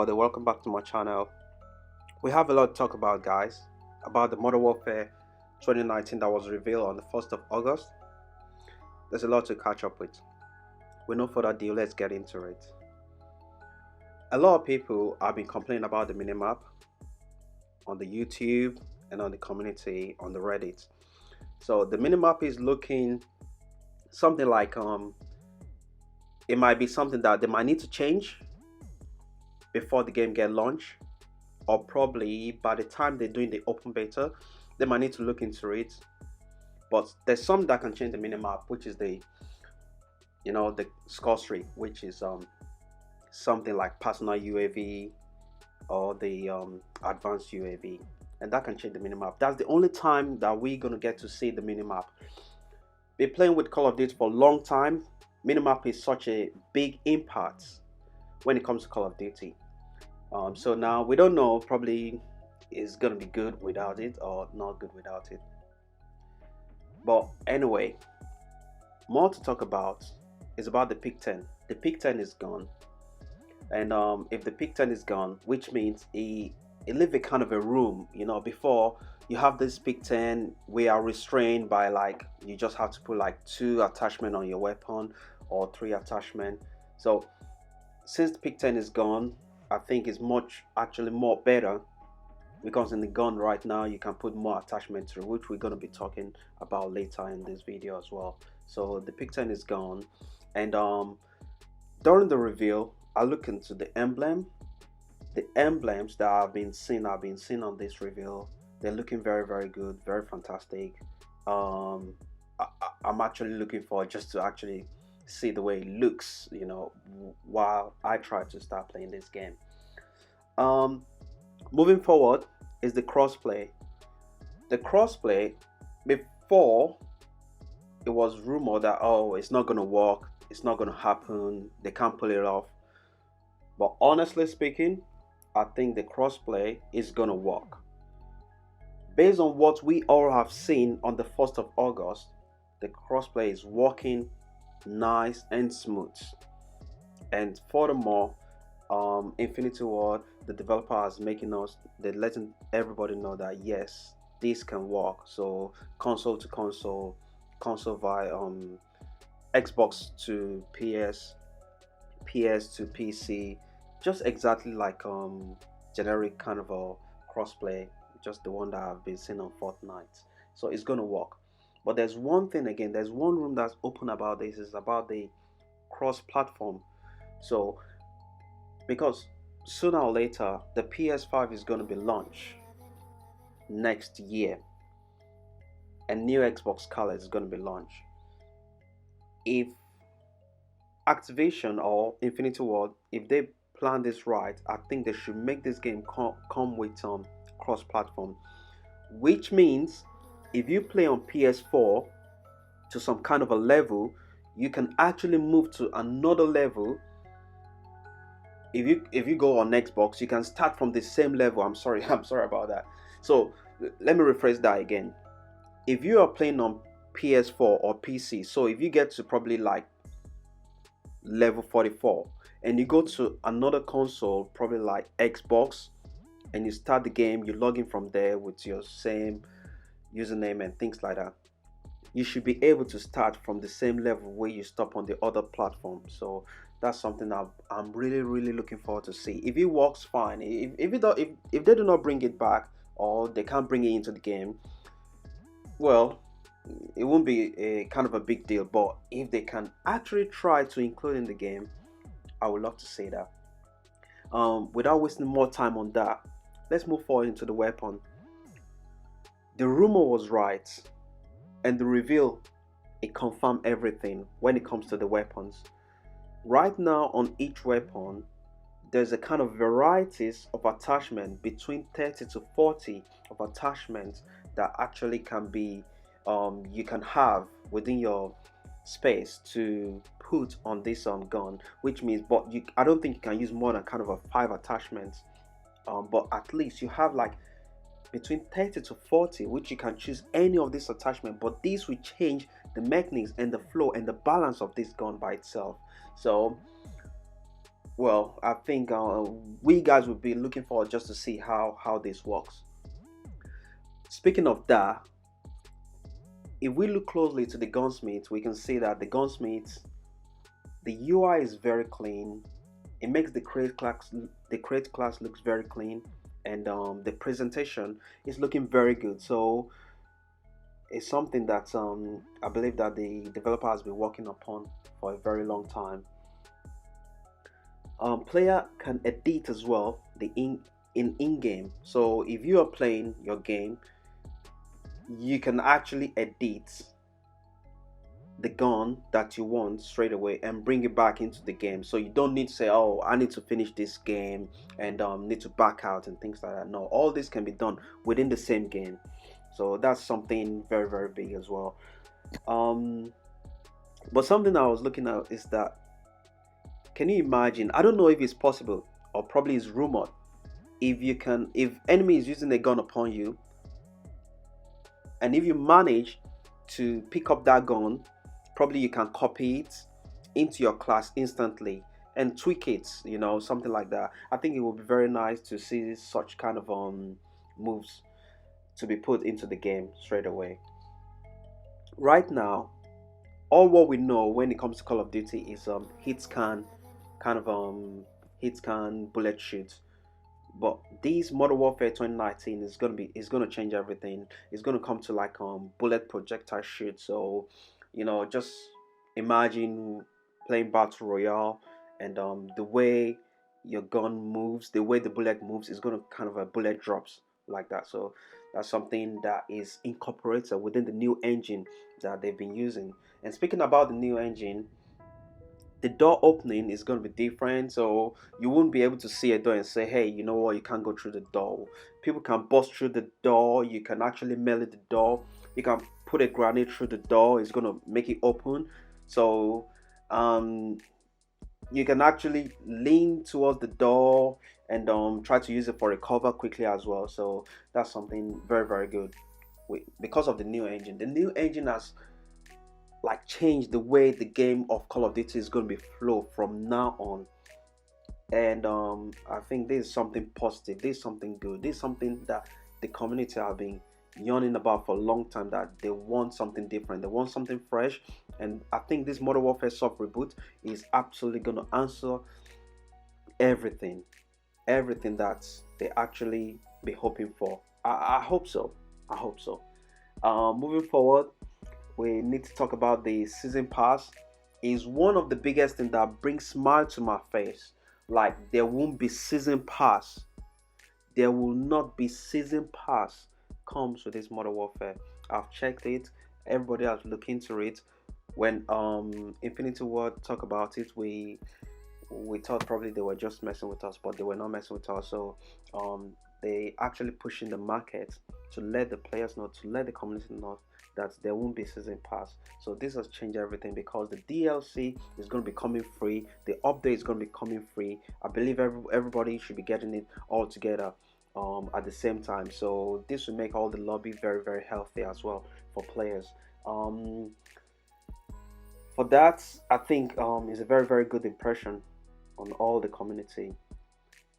Welcome back to my channel. We have a lot to talk about, guys, about the Modern Warfare 2019 that was revealed on the 1st of August. There's a lot to catch up with. With no further ado, let's get into it. A lot of people have been complaining about the minimap on the YouTube and on the community on the Reddit. So the minimap is looking something like it might be something that they might need to change before the game get launched, or probably by the time they're doing the open beta they might need to look into it. But there's some that can change the minimap, which is the score streak, which is something like personal UAV or the advanced UAV, and that can change the minimap. That's the only time that we're gonna get to see the minimap. Been playing with Call of Duty for a long time. Minimap is such a big impact when it comes to Call of Duty. So now we don't know, probably it's gonna be good without it or not good without it. But anyway, more to talk about is about the Pick 10. The Pick 10 is gone, and if the Pick 10 is gone, which means it leave a kind of a room. Before you have this Pick 10, we are restrained by, like, you just have to put like 2 attachment on your weapon or 3 attachment. So since the Pick 10 is gone, I think it's actually more better, because in the gun right now you can put more attachment through, which we're going to be talking about later in this video as well. So the Pick 10 is gone, and during the reveal I look into the emblems that have been seen on this reveal. They're looking very, very good, very fantastic. I'm actually looking forward just to actually see the way it looks, while I try to start playing this game. Moving forward is the crossplay. The crossplay, before, it was rumored that, oh, it's not gonna work, it's not gonna happen, they can't pull it off. But honestly speaking, I think the crossplay is gonna work. Based on what we all have seen on the 1st of August, the crossplay is working nice and smooth. And furthermore, Infinity Ward, the developer, is they're letting everybody know that yes, this can work. So console to console via Xbox to PS, PS to PC, just exactly like generic kind of a crossplay, just the one that I've been seeing on Fortnite. So it's gonna work. But there's one thing again, there's one room that's open about this, is about the cross-platform. So because sooner or later the PS5 is going to be launched next year, and new Xbox color is going to be launched. If Activision or Infinity Ward, if they plan this right, I think they should make this game come with cross-platform, which means if you play on PS4 to some kind of a level, you can actually move to another level. If you go on Xbox, you can start from the same level. I'm sorry about that. So let me rephrase that again. If you are playing on PS4 or PC, so if you get to probably like level 44 and you go to another console, probably like Xbox, and you start the game, you log in from there with your same username and things like that, you should be able to start from the same level where you stop on the other platform. So that's something that I'm really, really looking forward to see. If it works, fine. If they do not bring it back, or they can't bring it into the game, well, it won't be a kind of a big deal. But if they can actually try to include in the game, I would love to see that. Without wasting more time on that, let's move forward into the weapon. The rumor was right, and the reveal, it confirmed everything when it comes to the weapons. Right now on each weapon, there's a kind of varieties of attachment, between 30 to 40 of attachments that actually can be you can have within your space to put on this gun, which means, but I don't think you can use more than kind of a 5 attachments, but at least you have like between 30 to 40, which you can choose any of this attachment, but this will change the mechanics and the flow and the balance of this gun by itself. So Well, I think we guys would be looking forward just to see how this works. Speaking of that, if we look closely to the gunsmith, we can see that the gunsmith, the UI is very clean. It makes the crate class looks very clean, and the presentation is looking very good. So it's something that I believe that the developer has been working upon for a very long time. Player can edit as well the in-game. So if you are playing your game, you can actually edit the gun that you want straight away and bring it back into the game. So you don't need to say, oh, I need to finish this game and need to back out and things like that. No, all this can be done within the same game. So that's something very, very big as well. um but something I was looking at is that, can you imagine, I don't know if it's possible or probably is rumored, if enemy is using a gun upon you, and if you manage to pick up that gun, probably you can copy it into your class instantly and tweak it, something like that. I think it would be very nice to see such kind of moves to be put into the game straight away. Right now, all what we know when it comes to Call of Duty is hit scan, kind of hit scan, bullet shoot. But this Modern Warfare 2019 is gonna change everything. It's gonna come to like bullet projectile shoot. So, just imagine playing battle royale, and the way your gun moves, the way the bullet moves is gonna kind of a bullet drops like that. So that's something that is incorporated within the new engine that they've been using. And speaking about the new engine, the door opening is going to be different. So you won't be able to see a door and say, hey, you know what, you can't go through the door. People can bust through the door. You can actually melee the door. You can put a grenade through the door. It's going to make it open. So um you can actually lean towards the door and try to use it for recover quickly as well. So that's something very, very good because of the new engine. The new engine has like change the way the game of Call of Duty is going to be flow from now on. And I think this is something positive. This is something good. This is something that the community have been yearning about for a long time. That they want something different. They want something fresh. And I think this Modern Warfare soft reboot is absolutely going to answer everything, everything that they actually be hoping for. I hope so. I hope so. Moving forward, we need to talk about the season pass. Is one of the biggest thing that brings smile to my face. Like, there won't be season pass. There will not be season pass comes with this Modern Warfare. I've checked it. Everybody has looked into it. When Infinity Ward talk about it, we thought probably they were just messing with us, but they were not messing with us. So they actually pushing the market to let the players know, to let the community know that there won't be season pass. So this has changed everything because the DLC is going to be coming free. The update is going to be coming free. I believe everybody should be getting it all together at the same time. So this will make all the lobby very, very healthy as well for players. Um, for that, I think is a very, very good impression on all the community.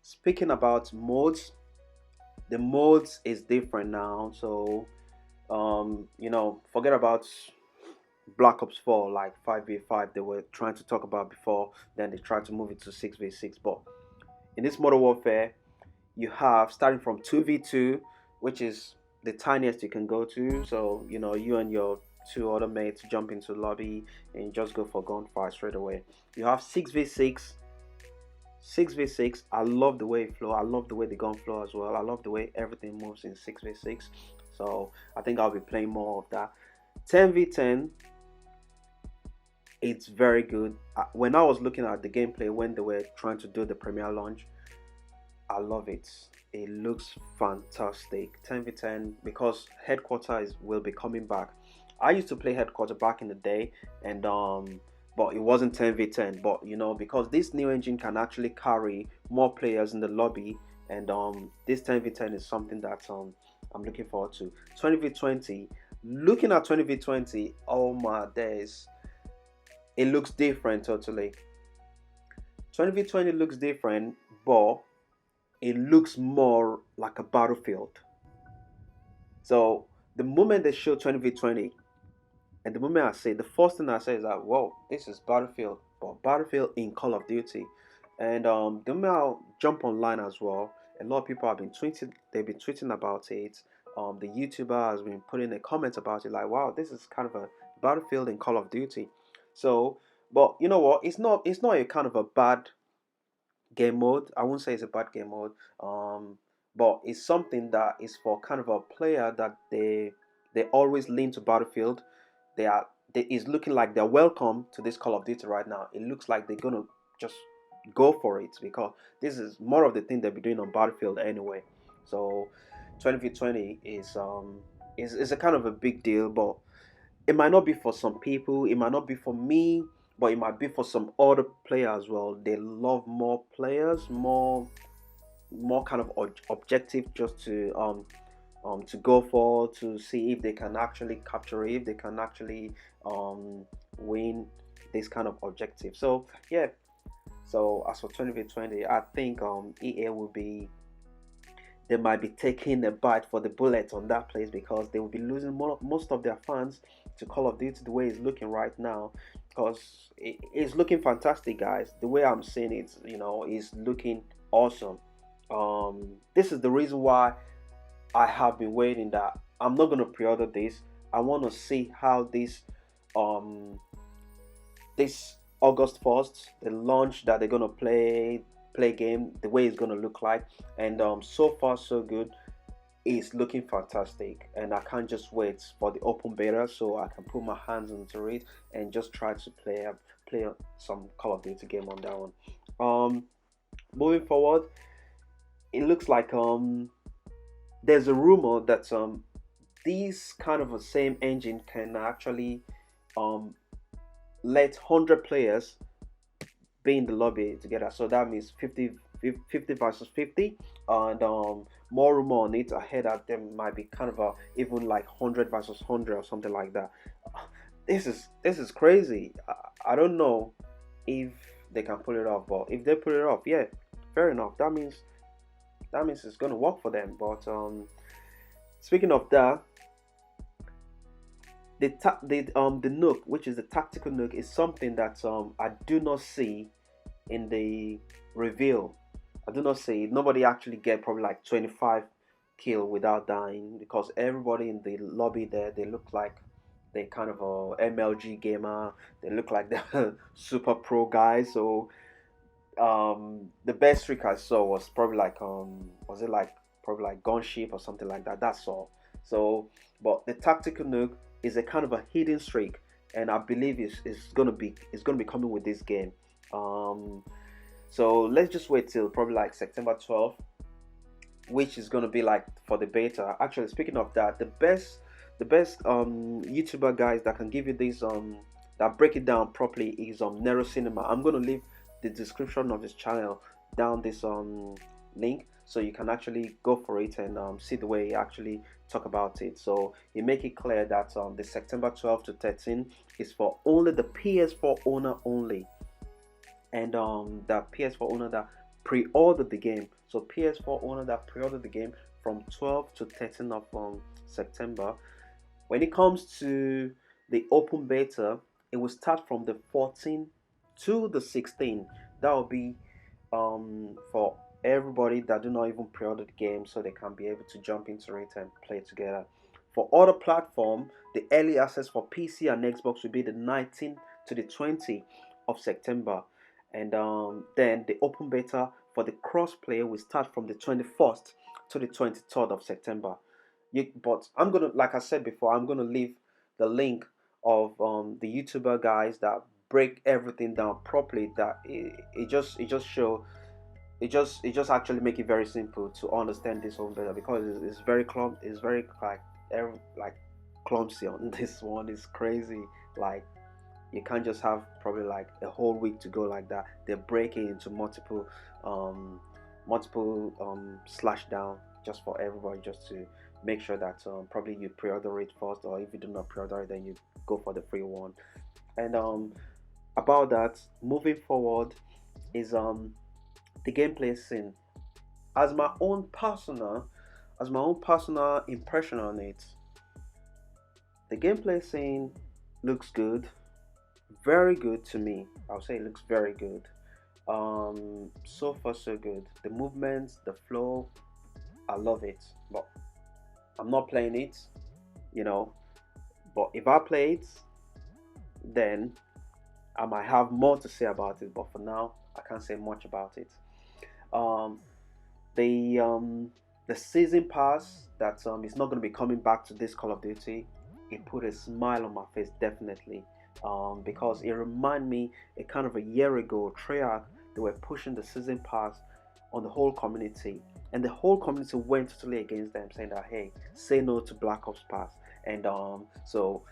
Speaking about modes, the modes is different now. So forget about Black Ops 4 like 5v5 they were trying to talk about before. Then they tried to move it to 6v6. But in this Modern Warfare, you have starting from 2v2, which is the tiniest you can go to. So you and your two other mates jump into the lobby and just go for gunfire straight away. You have 6v6. 6v6, I love the way it flow. I love the way the gun flow as well. I love the way everything moves in 6v6. So I think I'll be playing more of that. 10v10, it's very good. When I was looking at the gameplay when they were trying to do the premiere launch, I love it. It looks fantastic. 10v10, because headquarters will be coming back. I used to play headquarters back in the day, and but it wasn't 10v10. But because this new engine can actually carry more players in the lobby, and this 10v10 is something that I'm looking forward to. 20v20, looking at 20v20, oh my days, it looks different totally. 20v20 looks different, but it looks more like a battlefield. So the moment they show 20v20, and the moment I say, the first thing I say is that, whoa, this is Battlefield, but Battlefield in Call of Duty. And the moment I jump online as well, a lot of people have been tweeting, they've been tweeting about it. The YouTuber has been putting a comment about it, like, wow, this is kind of a Battlefield in Call of Duty. So, but you know what? It's not a kind of a bad game mode. I won't say it's a bad game mode. But it's something that is for kind of a player that they always lean to Battlefield. They is looking like they're welcome to this Call of Duty right now. It looks like they're gonna just go for it because this is more of the thing they'll be doing on Battlefield anyway. So 20v20 is a kind of a big deal, but it might not be for some people, it might not be for me, but it might be for some other players as well. They love more players, more kind of objective just to go for, to see if they can actually capture it, if they can actually win this kind of objective. So yeah, so as for 20v20, I think EA will be, they might be taking a bite for the bullet on that place because they will be losing most of their fans to Call of Duty the way it's looking right now. Because it's looking fantastic, guys. The way I'm seeing it, is looking awesome. This is the reason why I have been waiting. That I'm not gonna pre-order this. I want to see how um this August 1st, the launch that they're gonna play game, the way it's gonna look like. And so far so good. It's looking fantastic, and I can't just wait for the open beta so I can put my hands into it and just try to play some Call of Duty game on that one. Moving forward, it looks like there's a rumor that these kind of a same engine can actually um let 100 players be in the lobby together. So that means 50 versus 50. And more rumor on it. I heard that there might be kind of a even like 100 versus 100 or something like that. This is crazy. I don't know if they can pull it off, but if they pull it off, yeah, fair enough. That means it's gonna work for them. But speaking of that, the nuke, which is the tactical nuke, is something that I do not see in the reveal. I do not see it. Nobody actually get probably like 25 kill without dying because everybody in the lobby there, they look like they kind of a MLG gamer. They look like they're super pro guys. So the best trick I saw was probably like was it like probably like gunship or something like that. That's all. So but the tactical nuke is a kind of a hidden streak, and I believe it's gonna be coming with this game. um so let's just wait till probably like September 12th, which is gonna be like for the beta. Actually, speaking of that, the best YouTuber guys that can give you this that break it down properly is NeroCinema. I'm gonna leave the description of his channel down this link so you can actually go for it and see the way he actually talk about it. So he make it clear that the September 12 to 13 is for only the PS4 owner only, and the PS4 owner that pre-ordered the game. So PS4 owner that pre-ordered the game from 12 to 13 of September. When it comes to the open beta, it will start from the 14 to the 16. That will be for everybody that do not even pre-order the game, so they can be able to jump into it and play together. For other platform, the early access for PC and Xbox will be the 19th to the 20th of September, and then the open beta for the crossplay will start from the 21st to the 23rd of September. But I'm gonna, like I said before, I'm gonna leave the link of the YouTuber guys that break everything down properly. That it just show it just actually make it very simple to understand this one better because it's very it's very like clumsy on this one. It's crazy. Like you can't just have probably like a whole week to go like that. They're breaking into slash down just for everybody, just to make sure that probably you pre-order it first, or if you do not pre-order it, then you go for the free one. And about that, moving forward, is the gameplay scene. As my own personal, impression on it, the gameplay scene looks good, very good to me. I'll say it looks very good. So far so good. The movements, the flow, I love it. But I'm not playing it, you know. But if I play it, then I might have more to say about it. But for now, I can't say much about it. Um, the um, the season pass that is not going to be coming back to this Call of Duty. It put a smile on my face definitely. Because it reminded me a kind of a year ago, Treyarch, they were pushing the season pass on the whole community, and the whole community went totally against them, saying that hey, say no to Black Ops Pass, and so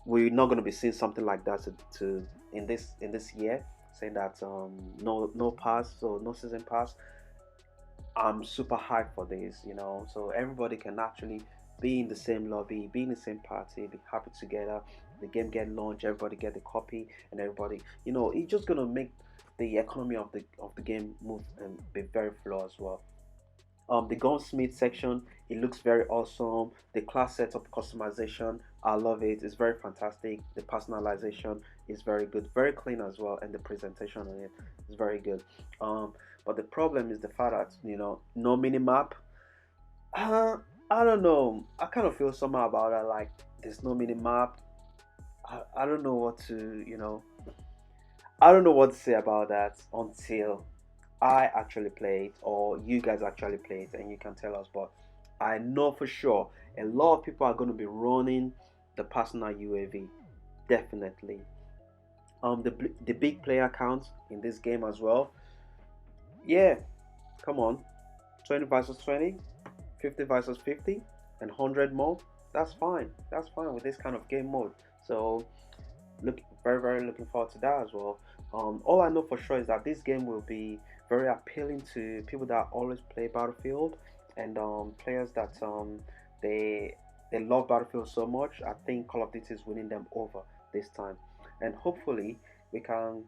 we're not going to be seeing something like that to in this year, saying that no pass, so no season pass. I'm super hyped for this, so everybody can actually be in the same lobby, be in the same party, be happy together. The game get launched, everybody get the copy, and everybody, it's just gonna make the economy of the game move and be very flow as well. The gunsmith section, it looks very awesome. The class setup customization, I love it. It's very fantastic. The personalization is very good, very clean as well, and the presentation on it is very good. But the problem is the fact that no mini map. I don't know. I kind of feel somehow about that. Like there's no mini map. I don't know what to I don't know what to say about that until I actually play it or you guys actually play it and you can tell us. But I know for sure a lot of people are going to be running the personal UAV, definitely. The big player count in this game as well. Yeah, come on, 20 versus 20, 50 versus 50, and 100 more. That's fine. That's fine with this kind of game mode. So look, very looking forward to that as well. All I know for sure is that this game will be very appealing to people that always play Battlefield, and players that they love Battlefield so much. I think Call of Duty is winning them over this time, and hopefully we can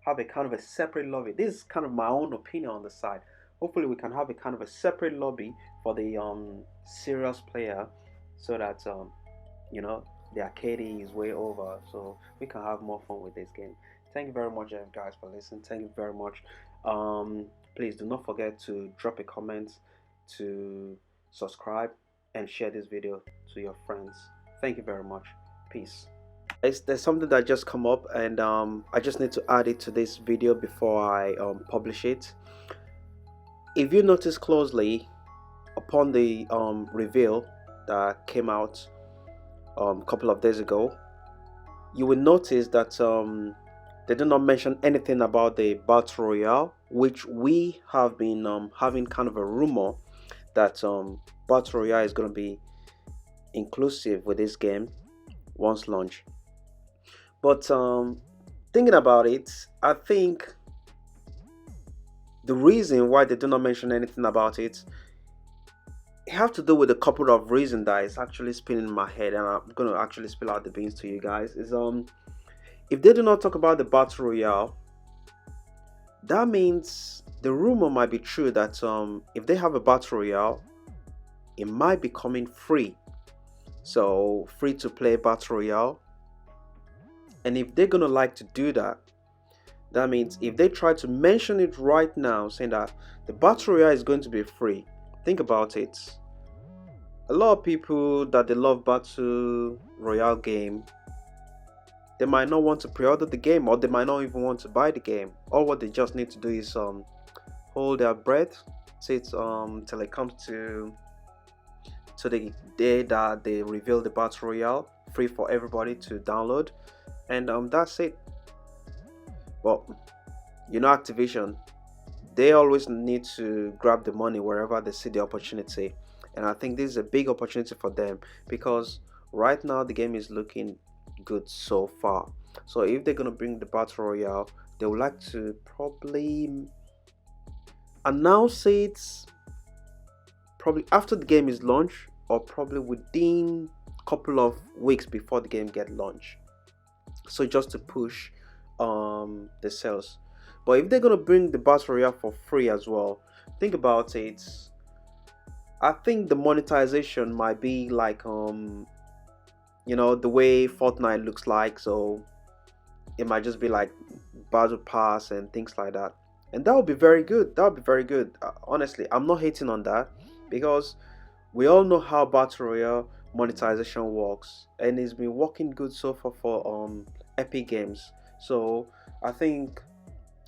have a kind of a separate lobby. This is kind of my own opinion on the side. Hopefully we can have a kind of a separate lobby for the serious player, so that you know the arcade is way over, so we can have more fun with this game. Thank you very much, guys, for listening. Thank you very much. Please do not forget to drop a comment, to subscribe, and share this video to your friends. Thank you very much. Peace. There's something that just come up, and I just need to add it to this video before I publish it. If you notice closely, upon the reveal that came out a couple of days ago, you will notice that they did not mention anything about the battle royale, which we have been having kind of a rumor that battle royale is going to be inclusive with this game once launched. But thinking about it, I think the reason why they do not mention anything about it have to do with a couple of reasons that is actually spinning in my head, and I'm going to actually spill out the beans to you guys. Is if they do not talk about the battle royale, that means the rumor might be true that if they have a battle royale, it might be coming free. So free to play battle royale. And if they're gonna like to do that, that means if they try to mention it right now, saying that the battle royale is going to be free, think about it. A lot of people that they love battle royale game, they might not want to pre-order the game, or they might not even want to buy the game. All what they just need to do is hold their breath, sit till it comes to the day that they reveal the battle royale, free for everybody to download, and that's it. But Activision, they always need to grab the money wherever they see the opportunity, and I think this is a big opportunity for them, because right now the game is looking good so far. So if they're gonna bring the battle royale, they would like to probably announce it probably after the game is launched, or probably within a couple of weeks before the game get launched, so just to push the sales. But if they're gonna bring the battle royale for free as well, think about it. I think the monetization might be like the way Fortnite looks like. So it might just be like battle pass and things like that, and that would be very good. That would be very good. Honestly, I'm not hating on that, because we all know how battle royale monetization works, and it's been working good so far for Epic Games. So I think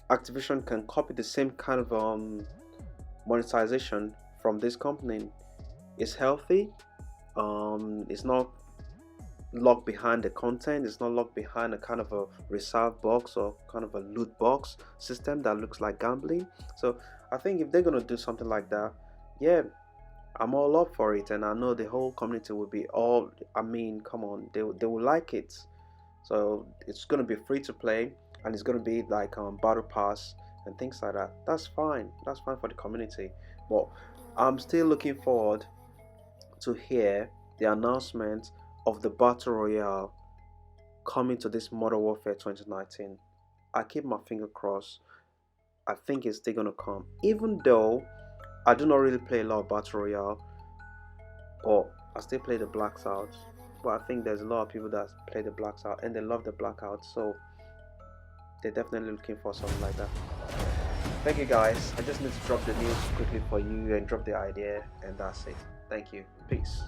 Activision can copy the same kind of monetization from this company. It's healthy. It's not locked behind the content. It's not locked behind a kind of a reserve box or kind of a loot box system that looks like gambling. So I think if they're gonna do something like that, yeah, I'm all up for it, and I know the whole community will be all. I mean, come on, they will like it. So it's gonna be free to play, and it's gonna be like battle pass and things like that. That's fine. That's fine for the community. But I'm still looking forward to hear the announcement of the battle royale coming to this Modern Warfare 2019. I keep my finger crossed. I think it's still gonna come, even though I do not really play a lot of battle royale, but I still play the blacks out. But I think there's a lot of people that play the blacks out and they love the blackout, so they're definitely looking for something like that. Thank you guys. I just need to drop the news quickly for you and drop the idea, and that's it. Thank you. Peace.